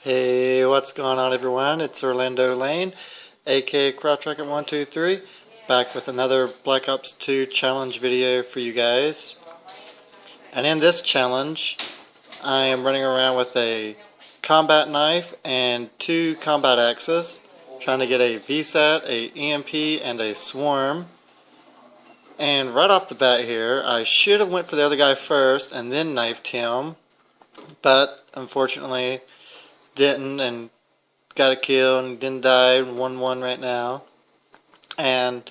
Hey, what's going on everyone? It's Orlando Lane, aka crotchrkt123, back with another Black Ops 2 challenge video for you guys. And in this challenge, I am running around with a combat knife and two combat axes, trying to get a VSAT, a EMP, and a swarm. And right off the bat here, I should have went for the other guy first and then knifed him, but unfortunately didn't, and got a kill and didn't die. 1-1 right now. And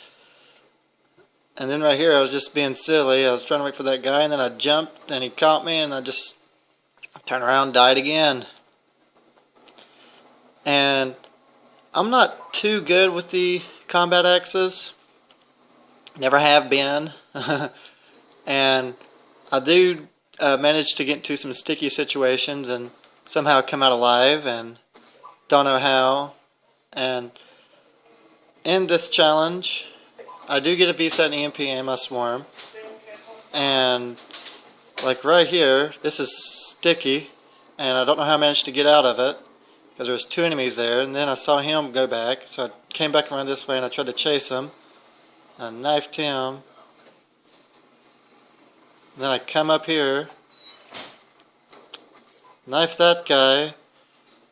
then right here I was just being silly. I was trying to wait for that guy, and then I jumped and he caught me, and I just turned around and died again. And I'm not too good with the combat axes, never have been. And I do manage to get into some sticky situations and somehow come out alive, and don't know how. And in this challenge I do get a VSAT and EMP and my swarm, and like right here, this is sticky and I don't know how I managed to get out of it because there was two enemies there. And then I saw him go back, so I came back around this way and I tried to chase him. I knifed him. Then I come up here, knife that guy,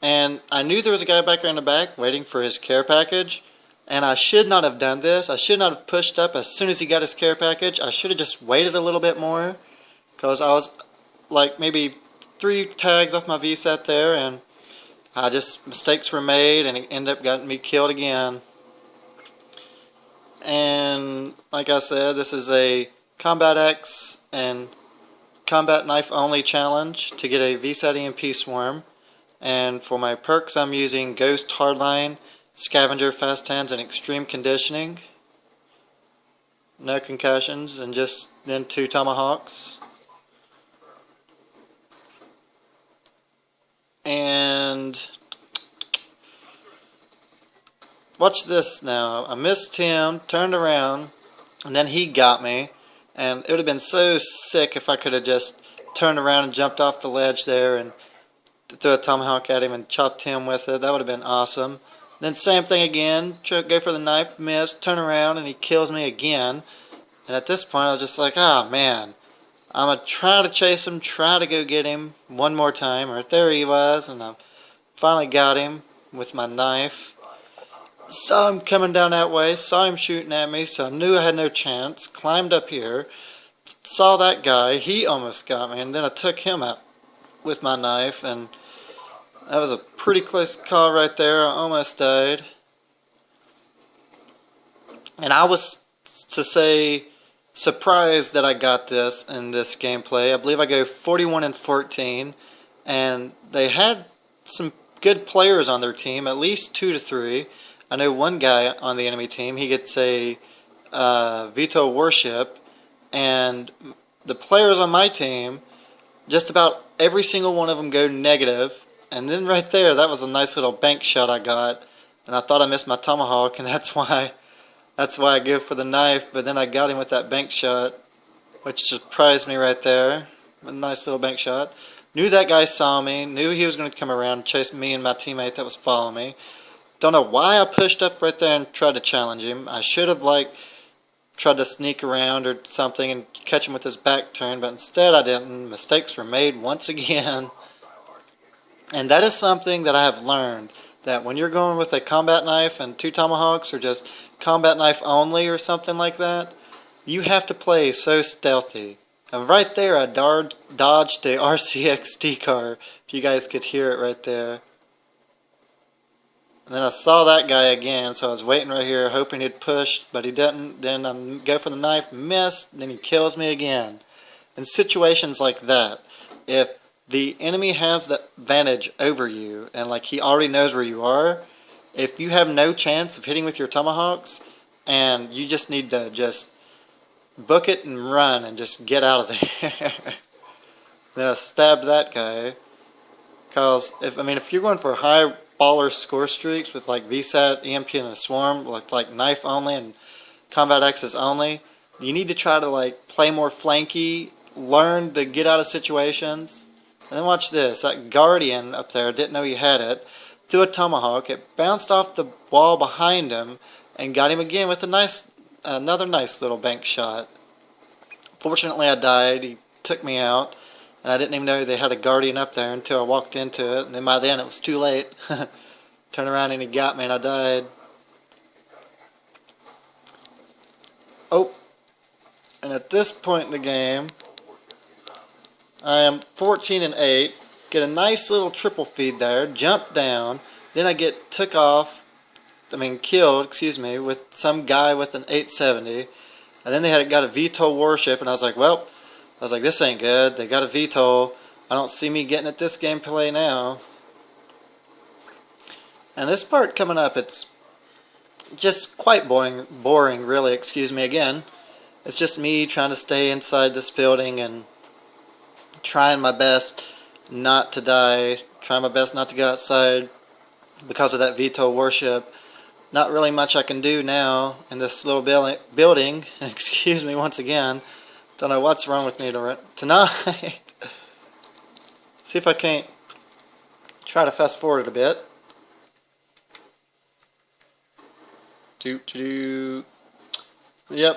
and I knew there was a guy back there in the back waiting for his care package, and I should not have done this. I should not have pushed up as soon as he got his care package. I should have just waited a little bit more, because I was like maybe 3 tags off my VSAT there, and mistakes were made, and it ended up getting me killed again. And like I said, this is a combat X and combat knife only challenge to get a VSAT EMP swarm. And for my perks, I'm using Ghost Hardline, Scavenger Fast Hands, and Extreme Conditioning. No concussions, and just then 2 tomahawks. And watch this now. I missed him, turned around, and then he got me. And it would have been so sick if I could have just turned around and jumped off the ledge there and threw a tomahawk at him and chopped him with it. That would have been awesome. Then same thing again. Go for the knife, miss, turn around, and he kills me again. And at this point I was just like, oh man, I'm going to try to chase him, try to go get him one more time. Right there he was, and I finally got him with my knife. Saw him coming down that way, saw him shooting at me, so I knew I had no chance. Climbed up here, saw that guy, he almost got me, and then I took him out with my knife, and that was a pretty close call right there. I almost died. And I was, to say, surprised that I got this in this gameplay. I believe I go 41-14, and they had some good players on their team, at least 2 to 3. I know one guy on the enemy team, he gets a Veto Warship, and the players on my team, just about every single one of them go negative. And then right there, that was a nice little bank shot I got, and I thought I missed my tomahawk, and that's why I go for the knife. But then I got him with that bank shot, which surprised me right there. A nice little bank shot. Knew that guy saw me, knew he was going to come around and chase me and my teammate that was following me. Don't know why I pushed up right there and tried to challenge him. I should have tried to sneak around or something and catch him with his back turned, but instead I didn't. Mistakes were made once again. And that is something that I have learned, that when you're going with a combat knife and 2 tomahawks, or just combat knife only or something like that, you have to play so stealthy. And right there I dodged the RCXD car, if you guys could hear it right there. And then I saw that guy again, so I was waiting right here, hoping he'd push, but he didn't. Then I go for the knife, miss, then he kills me again. In situations like that, if the enemy has the advantage over you, and like he already knows where you are, if you have no chance of hitting with your tomahawks, and you just need to just book it and run and just get out of there. Then I stabbed that guy, because if you're going for high baller score streaks with like VSAT, EMP, and a swarm, like knife only and combat X's only, you need to try to play more flanky, learn to get out of situations, And then watch this. That Guardian up there, didn't know he had it, threw a tomahawk. It bounced off the wall behind him and got him again with another nice little bank shot. Fortunately, I died. He took me out. And I didn't even know they had a Guardian up there until I walked into it. And then by then it was too late. Turned around and he got me and I died. Oh. And at this point in the game, I am 14-8. Get a nice little triple feed there. Jump down. Then I get killed, with some guy with an 870. And then they got a VTOL warship. And I was like, this ain't good. They got a VTOL. I don't see me getting at this gameplay now. And this part coming up, it's just quite boring, really, excuse me again. It's just me trying to stay inside this building and trying my best not to die, trying my best not to go outside because of that VTOL warship. Not really much I can do now in this little building. Excuse me once again. Don't know what's wrong with me tonight. See if I can't try to fast forward it a bit. Yep,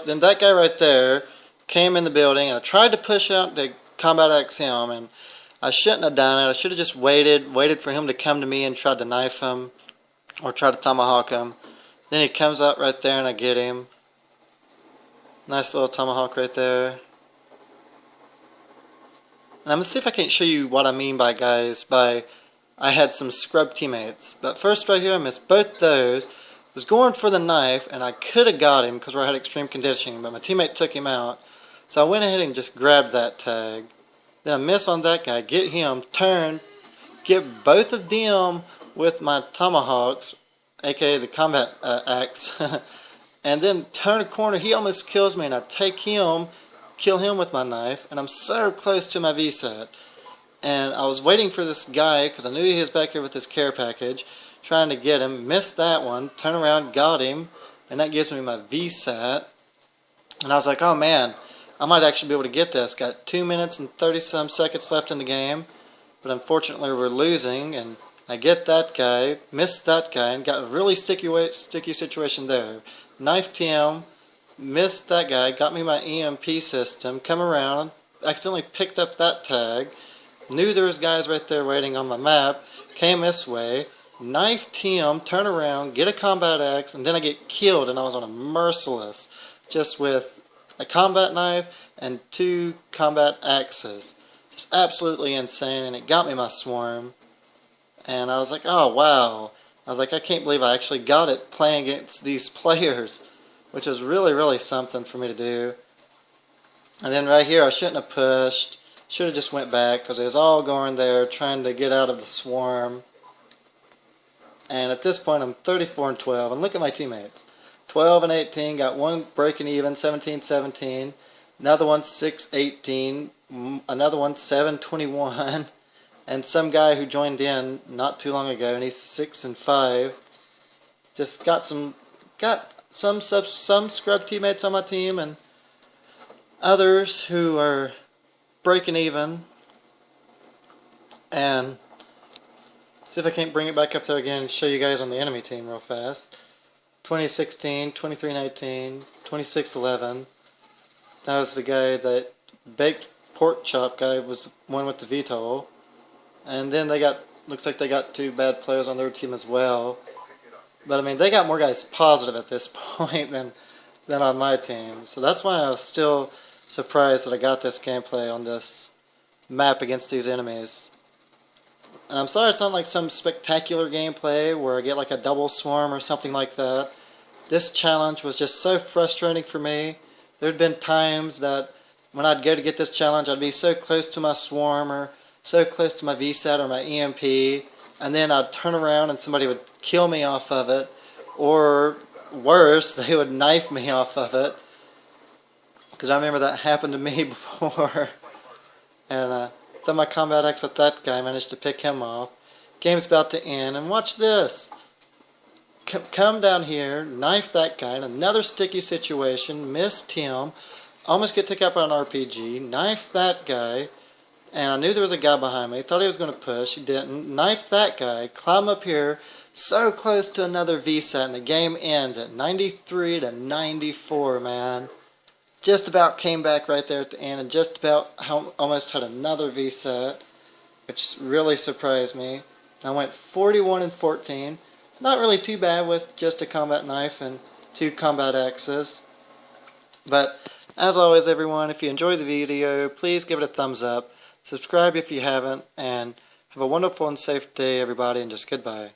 then that guy right there came in the building and I tried to push out the combat axe him and I shouldn't have done it. I should have just waited for him to come to me and tried to knife him or try to tomahawk him. Then he comes out right there and I get him. Nice little tomahawk right there. And I'm going to see if I can't show you what I mean by I had some scrub teammates. But first right here I missed both those. Was going for the knife and I could have got him because I had extreme conditioning, but my teammate took him out. So I went ahead and just grabbed that tag. Then I miss on that guy, get him, turn, get both of them with my tomahawks, aka the combat axe, and then turn a corner. He almost kills me and I take him, kill him with my knife, and I'm so close to my VSAT. And I was waiting for this guy because I knew he was back here with his care package, trying to get him, missed that one, turn around, got him, and that gives me my VSAT. And I was like, oh man, I might actually be able to get this. Got 2 minutes and 30 some seconds left in the game, but unfortunately we're losing, and I get that guy, missed that guy, and got a really sticky situation there. Knifed him, missed that guy, got me my EMP system, come around, accidentally picked up that tag, knew there was guys right there waiting on my map, came this way, knifed him, turn around, get a combat axe, and then I get killed, and I was on a merciless, just with a combat knife and 2 combat axes. Just absolutely insane, and it got me my swarm. And I was like, oh wow. I was like, I can't believe I actually got it playing against these players, which is really, really something for me to do. And then right here, I shouldn't have pushed. Should have just went back, because it was all going there, trying to get out of the swarm. And at this point, I'm 34-12. And look at my teammates. 12-18. Got one breaking even, 17-17. Another one 6-18. Another one 7-21. And some guy who joined in not too long ago, and he's 6-5. Just got some scrub teammates on my team, and others who are breaking even. And see if I can't bring it back up there again and show you guys on the enemy team real fast. 2016, 23-19, 26-11. That was the guy that baked pork chop guy was one with the VTOL. And then looks like they got 2 bad players on their team as well. But I mean, they got more guys positive at this point than on my team. So that's why I was still surprised that I got this gameplay on this map against these enemies. And I'm sorry it's not like some spectacular gameplay where I get like a double swarm or something like that. This challenge was just so frustrating for me. There'd been times that when I'd go to get this challenge, I'd be so close to my swarm or so close to my VSAT or my EMP, and then I'd turn around and somebody would kill me off of it, or worse, they would knife me off of it. Because I remember that happened to me before. And then my combat axe at that guy, managed to pick him off. Game's about to end, and watch this. Come down here, knife that guy in another sticky situation, missed him, almost get taken out by an RPG, knife that guy, and I knew there was a guy behind me. Thought he was going to push. He didn't. Knifed that guy. Climb up here. So close to another VSAT, and the game ends at 93 to 94, man. Just about came back right there at the end, and just about almost had another VSAT, which really surprised me. I went 41 and 14. It's not really too bad with just a combat knife and 2 combat axes. But as always, everyone, if you enjoyed the video, please give it a thumbs up. Subscribe if you haven't, and have a wonderful and safe day, everybody, and just goodbye.